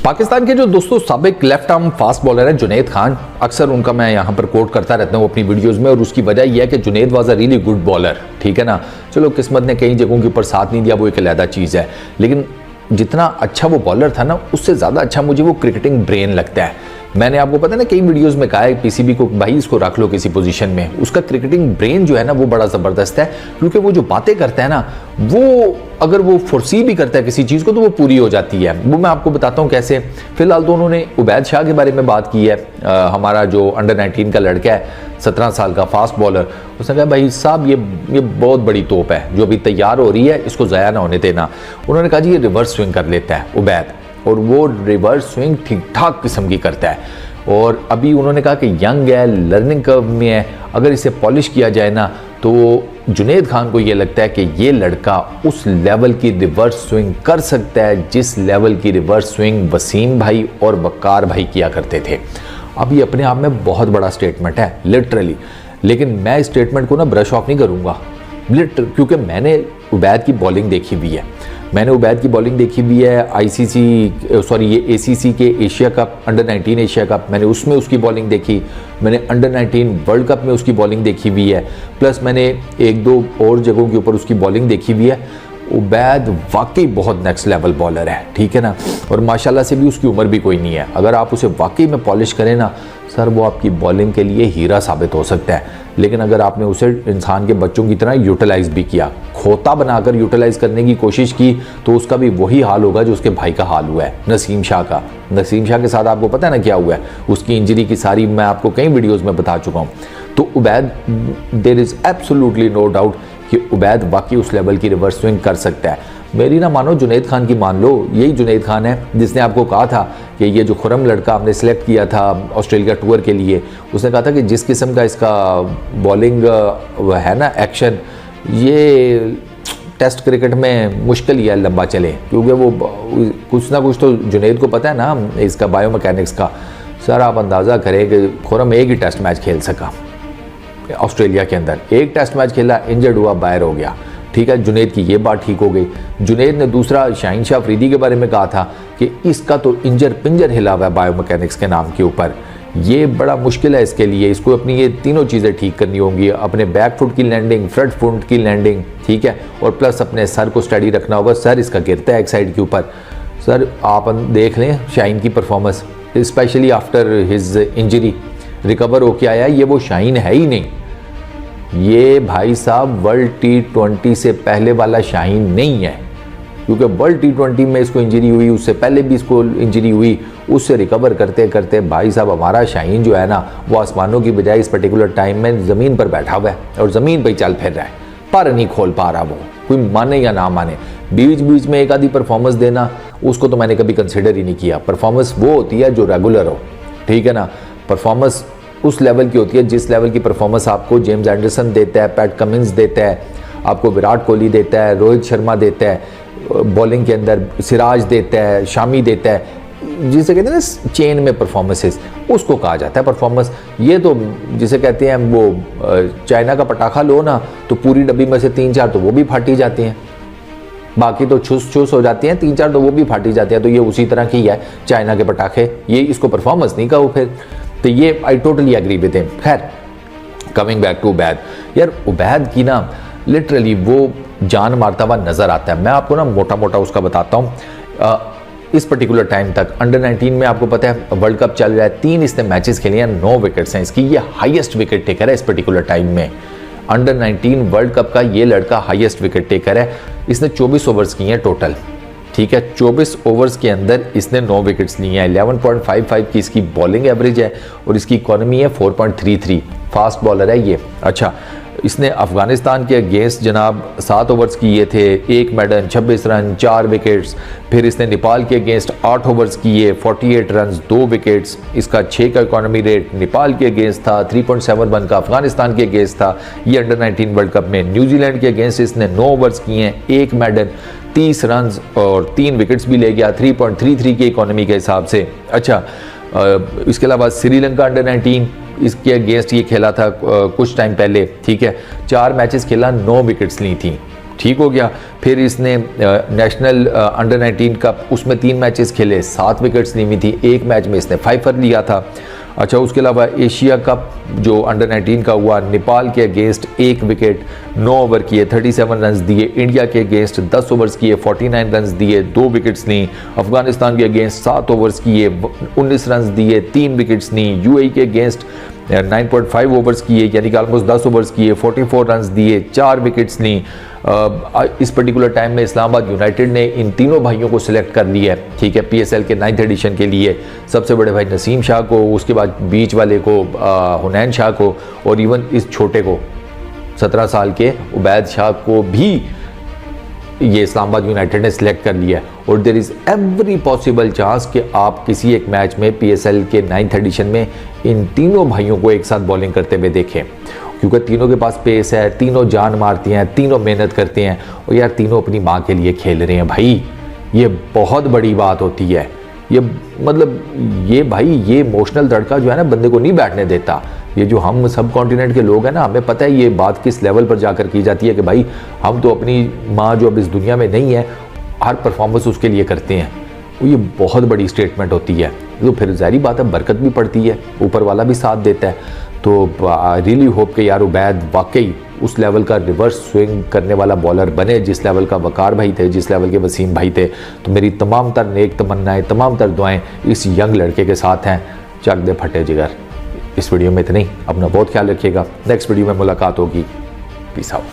पाकिस्तान के जो दोस्तों साबिक लेफ्ट आर्म फास्ट बॉलर है जुनैद खान, अक्सर उनका मैं यहाँ पर कोट करता रहता हूँ अपनी वीडियोस में, और उसकी वजह यह है कि Junaid was a really good bowler. ठीक है ना, चलो किस्मत ने कई जगहों के ऊपर साथ नहीं दिया, वो एक अलग चीज़ है, लेकिन जितना अच्छा वो बॉलर था ना, उससे ज़्यादा अच्छा मुझे वो क्रिकेटिंग ब्रेन लगता है। मैंने आपको पता है ना कई वीडियोस में कहा है पीसीबी को भाई इसको रख लो किसी पोजीशन में, उसका क्रिकेटिंग ब्रेन जो है ना वो बड़ा ज़बरदस्त है, क्योंकि वो जो बातें करता है ना, वो अगर वो फोरसी भी करता है किसी चीज़ को तो वो पूरी हो जाती है। वो मैं आपको बताता हूँ कैसे। फिलहाल तो उन्होंने उबैद शाह के बारे में बात की है, हमारा जो अंडर 19 का लड़का है, 17 साल का फास्ट बॉलर। उसने कहा भाई साहब ये बहुत बड़ी तोप है जो अभी तैयार हो रही है, इसको ज़ाया ना होने देना। उन्होंने कहा जी ये रिवर्स स्विंग कर लेता है उबैद, और वो रिवर्स स्विंग ठीक ठाक किस्म की करता है, और अभी उन्होंने कहा कि यंग है, लर्निंग कर्व में है, अगर इसे पॉलिश किया जाए ना तो जुनैद खान को ये लगता है कि ये लड़का उस लेवल की रिवर्स स्विंग कर सकता है जिस लेवल की रिवर्स स्विंग वसीम भाई और वकार भाई किया करते थे। अब ये अपने आप में बहुत बड़ा स्टेटमेंट है लिटरली, लेकिन मैं इस स्टेटमेंट को ना ब्रश ऑफ नहीं करूँगा क्योंकि मैंने उबैद की बॉलिंग देखी हुई है, मैंने उबैद की बॉलिंग देखी हुई है ये एसीसी के Asia cup, under 19 Asia cup, मैंने उसमें उसकी बॉलिंग देखी, मैंने अंडर 19 वर्ल्ड कप में उसकी बॉलिंग देखी हुई है, प्लस मैंने एक दो और जगहों के ऊपर उसकी बॉलिंग देखी हुई है। उबैद वाकई बहुत नेक्स्ट लेवल बॉलर है, ठीक है ना, और माशाल्लाह से भी उसकी उम्र भी कोई नहीं है। अगर आप उसे वाकई में पॉलिश करें ना सर, वो आपकी बॉलिंग के लिए हीरा साबित हो सकता है, लेकिन अगर आपने उसे इंसान के बच्चों की तरह यूटिलाइज भी किया, खोता बनाकर यूटिलाइज करने की कोशिश की, तो उसका भी वही हाल होगा जो उसके भाई का हाल हुआ है नसीम शाह का। नसीम शाह के साथ आपको पता है ना क्या हुआ है, उसकी इंजरी की सारी मैं आपको कई वीडियोस में बता चुका हूँ। तो Ubaid, there is absolutely no doubt कि उबैद वाकई उस लेवल की रिवर्स स्विंग कर सकता है। मेरी ना मानो, जुनैद खान की मान लो, यही जुनैद खान है जिसने आपको कहा था कि ये जो खुरम लड़का हमने सेलेक्ट किया था ऑस्ट्रेलिया टूर के लिए, उसने कहा था कि जिस किस्म का इसका बॉलिंग है ना एक्शन, ये टेस्ट क्रिकेट में मुश्किल ही है लंबा चले, क्योंकि वो कुछ ना कुछ तो जुनैद को पता है ना इसका बायो मैकेनिक्स का। सर आप अंदाज़ा करें कि खुरम एक ही टेस्ट मैच खेल सका ऑस्ट्रेलिया के अंदर, एक टेस्ट मैच खेला, इंजर्ड हुआ, बाहर हो गया। ठीक है, जुनैद की ये बात ठीक हो गई। जुनैद ने दूसरा शाहीन शाह अफरीदी के बारे में कहा था कि इसका तो इंजर पिंजर हिला हुआ है बायो मैकेनिक्स के नाम के ऊपर, ये बड़ा मुश्किल है इसके लिए, इसको अपनी ये तीनों चीज़ें ठीक करनी होंगी, अपने बैक फुट की लैंडिंग, फ्रंट फुट की लैंडिंग, ठीक है, और प्लस अपने सर को स्टडी रखना होगा। सर इसका गिरता है एक साइड के ऊपर। सर आप देख लें शाहीन की performance, specially after his injury recover होके आया, ये वो शाहीन है ही नहीं, ये भाई साहब वर्ल्ड T20 से पहले वाला शाहीन नहीं है, क्योंकि वर्ल्ड T20 में इसको इंजरी हुई, उससे पहले भी इसको इंजरी हुई, उससे रिकवर करते करते भाई साहब हमारा शाहीन जो है ना वो आसमानों की बजाय इस पर्टिकुलर टाइम में ज़मीन पर बैठा हुआ है और ज़मीन पर ही चल फिर रहा है, पर नहीं खोल पा रहा वो, कोई माने या ना माने। बीच बीच में एक आधी परफॉर्मेंस देना, उसको तो मैंने कभी कंसिडर ही नहीं किया। परफॉर्मेंस वो होती है जो रेगुलर हो, ठीक है ना, परफॉर्मेंस उस लेवल की होती है जिस लेवल की परफॉर्मेंस आपको जेम्स एंडरसन देता है, पैट कमिंस देता है, आपको विराट कोहली देता है, रोहित शर्मा देता है, बॉलिंग के अंदर सिराज देता है, शामी देता है, जिसे कहते हैं ना चेन में परफॉर्मेंसेस, उसको कहा जाता है परफॉर्मेंस। ये तो जिसे कहते हैं वो चाइना का पटाखा लो ना, तो पूरी डब्बी में से 3-4 तो वो भी फाटी जाती हैं, बाकी तो छुस हो जाती हैं, 3-4 तो वो भी फाटी जाती हैं, तो ये उसी तरह की है चाइना के पटाखे, ये इसको परफॉर्मेंस नहीं कहो फिर। तो ये I totally agree with him. खैर कमिंग बैक टू उबैद, यार उबैद की ना लिटरली वो जान मारता हुआ नज़र आता है। मैं आपको ना मोटा मोटा उसका बताता हूँ। इस पर्टिकुलर टाइम तक अंडर 19 में आपको पता है वर्ल्ड कप चल रहा है, 3 इसने मैचेस खेले हैं, 9 विकेट्स हैं इसकी, ये हाईएस्ट विकेट टेकर है इस पर्टिकुलर टाइम में। अंडर 19 वर्ल्ड कप का ये लड़का हाईएस्ट विकेट टेकर है, इसने 24 ओवर्स किए हैं टोटल, ठीक है, 24 ओवर्स के अंदर इसने 9 विकेट्स लिए हैं। 11.55 की इसकी बॉलिंग एवरेज है और इसकी इकॉनमी है 4.33, फास्ट बॉलर है ये। अच्छा, इसने अफगानिस्तान के अगेंस्ट जनाब 7 ओवर्स किए थे, 1 मेडन, 26 रन, 4 विकेट्स। फिर इसने नेपाल के अगेंस्ट 8 ओवर्स किए, 48 रन, 2 विकेट्स। इसका 6 का इकॉनमी रेट नेपाल के अगेंस्ट था, 3.71 का अफगानिस्तान के अगेंस्ट था। ये अंडर 19 वर्ल्ड कप में न्यूजीलैंड के अगेंस्ट इसने 9 ओवर्स किए हैं, 1 मेडन, 30 रन और 3 विकेट्स भी ले गया, 3.33 की इकॉनमी के हिसाब से। अच्छा, इसके अलावा श्रीलंका अंडर 19 इसके अगेंस्ट ये खेला था कुछ टाइम पहले, ठीक है, 4 मैचेस खेला, 9 विकेट्स ली थी। ठीक हो गया। फिर इसने नेशनल अंडर 19 कप उसमें 3 मैचेस खेले, 7 विकेट्स ली हुई थी, एक मैच में इसने 5 रन लिया था। अच्छा, उसके अलावा एशिया कप जो अंडर 19 का हुआ, नेपाल के अगेंस्ट 1 विकेट, 9 ओवर किए, 37 रन दिए। इंडिया के अगेंस्ट 10 ओवर्स किए, 49 रन दिए, 2 विकेट्स ली। अफगानिस्तान के अगेंस्ट 7 ओवर्स किए, 19 रन दिए, 3 विकेट्स ली। यूएई के अगेंस्ट 9.5 ओवर्स किए, यानी कि ऑलमोस्ट 10 ओवर्स किए, 44 रन दिए, 4 विकेट्स ली। इस पर्टिकुलर टाइम में इस्लामाबाद यूनाइटेड ने इन तीनों भाइयों को सिलेक्ट कर लिया है, ठीक है, पीएसएल के 9th एडिशन के लिए। सबसे बड़े भाई नसीम शाह को, उसके बाद बीच वाले को हुनैन शाह को, और इवन इस छोटे को 17 साल के उबैद शाह को भी ये इस्लामाबाद यूनाइटेड ने सिलेक्ट कर लिया है। और there is every possible chance कि आप किसी एक मैच में पीएसएल के 9th एडिशन में इन तीनों भाइयों को एक साथ बॉलिंग करते हुए देखें, क्योंकि तीनों के पास पेस है, तीनों जान मारती हैं, तीनों मेहनत करते हैं, और यार तीनों अपनी माँ के लिए खेल रहे हैं भाई। ये बहुत बड़ी बात होती है। ये मतलब ये भाई, ये इमोशनल तड़का जो है ना बंदे को नहीं बैठने देता। ये जो हम सब कॉन्टिनेंट के लोग हैं ना, हमें पता है ये बात किस लेवल पर जाकर की जाती है कि भाई हम तो अपनी माँ जो अब इस दुनिया में नहीं है, हर परफॉर्मेंस उसके लिए करते हैं। तो ये बहुत बड़ी स्टेटमेंट होती है। तो फिर ज़ाहिर बात है बरकत भी पड़ती है, ऊपर वाला भी साथ देता है। तो आई रियली होप कि यार उबैद वाकई उस लेवल का रिवर्स स्विंग करने वाला बॉलर बने जिस लेवल का वकार भाई थे, जिस लेवल के वसीम भाई थे। तो मेरी तमाम तर नेक तमन्नाएं, तमाम तर दुआएं इस यंग लड़के के साथ हैं। चक दे फटे जिगर। इस वीडियो में इतना ही। अपना बहुत ख्याल रखिएगा। नेक्स्ट वीडियो में मुलाकात होगी। Peace out.